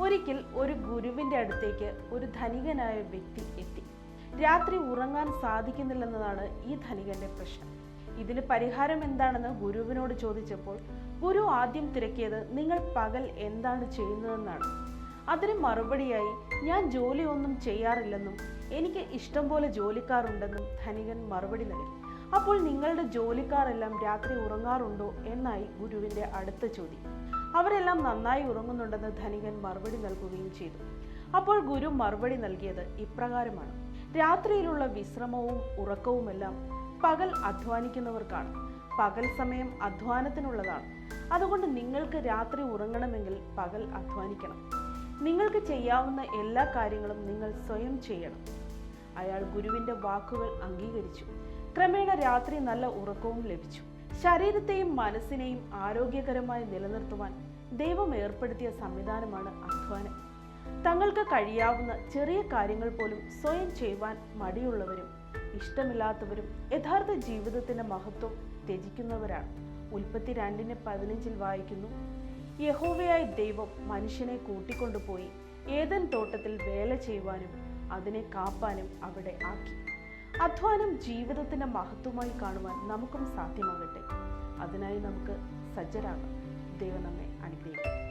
ഒരിക്കൽ ഒരു ഗുരുവിൻ്റെ അടുത്തേക്ക് ഒരു ധനികനായ വ്യക്തി എത്തി. രാത്രി ഉറങ്ങാൻ സാധിക്കുന്നില്ലെന്നതാണ് ഈ ധനികന്റെ പ്രശ്നം. ഇതിന് പരിഹാരം എന്താണെന്ന് ഗുരുവിനോട് ചോദിച്ചപ്പോൾ ഗുരു ആദ്യം തിരക്കിയത് നിങ്ങൾ പകൽ എന്താണ് ചെയ്യുന്നതെന്നാണ്. അതിന് മറുപടിയായി ഞാൻ ജോലിയൊന്നും ചെയ്യാറില്ലെന്നും എനിക്ക് ഇഷ്ടം പോലെ ജോലിക്കാരുണ്ടെന്നും ധനികൻ മറുപടി നൽകി. അപ്പോൾ നിങ്ങളുടെ ജോലിക്കാരെല്ലാം രാത്രി ഉറങ്ങാറുണ്ടോ എന്നായി ഗുരുവിൻ്റെ അടുത്ത ചോദ്യം. അവരെല്ലാം നന്നായി ഉറങ്ങുന്നുണ്ടെന്ന് ധനികൻ മറുപടി നൽകുകയും ചെയ്തു. അപ്പോൾ ഗുരു മറുപടി നൽകിയത് ഇപ്രകാരമാണ്: രാത്രിയിലുള്ള വിശ്രമവും ഉറക്കവുമെല്ലാം പകൽ അധ്വാനിക്കുന്നവർക്കാണ്. പകൽ സമയം അധ്വാനത്തിനുള്ളതാണ്. അതുകൊണ്ട് നിങ്ങൾക്ക് രാത്രി ഉറങ്ങണമെങ്കിൽ പകൽ അധ്വാനിക്കണം. നിങ്ങൾക്ക് ചെയ്യാവുന്ന എല്ലാ കാര്യങ്ങളും നിങ്ങൾ സ്വയം ചെയ്യണം. അയാൾ ഗുരുവിൻ്റെ വാക്കുകൾ അംഗീകരിച്ചു. ക്രമേണ രാത്രി നല്ല ഉറക്കവും ലഭിച്ചു. ശരീരത്തെയും മനസ്സിനെയും ആരോഗ്യകരമായി നിലനിർത്തുവാൻ ദൈവം ഏർപ്പെടുത്തിയ സംവിധാനമാണ് അധ്വാനം. തങ്ങൾക്ക് കഴിയാവുന്ന ചെറിയ കാര്യങ്ങൾ പോലും സ്വയം ചെയ്യുവാൻ മടിയുള്ളവരും ഇഷ്ടമില്ലാത്തവരും യഥാർത്ഥ ജീവിതത്തിന്റെ മഹത്വം ത്യജിക്കുന്നവരാണ്. ഉൽപ്പത്തി 2:15 വായിക്കുന്നു: യഹോവയായ ദൈവം മനുഷ്യനെ കൂട്ടിക്കൊണ്ടുപോയി ഏദൻ തോട്ടത്തിൽ വേല ചെയ്യുവാനും അതിനെ കാപ്പാനും അവിടെ ആക്കി. അധ്വാനം ജീവിതത്തിന്റെ മഹത്വമായി കാണുവാൻ നമുക്കും സാധ്യമാകട്ടെ. അതിനായി നമുക്ക് സജ്ജരാകാം. ദൈവം നമ്മെ അനുഗ്രഹിക്കട്ടെ.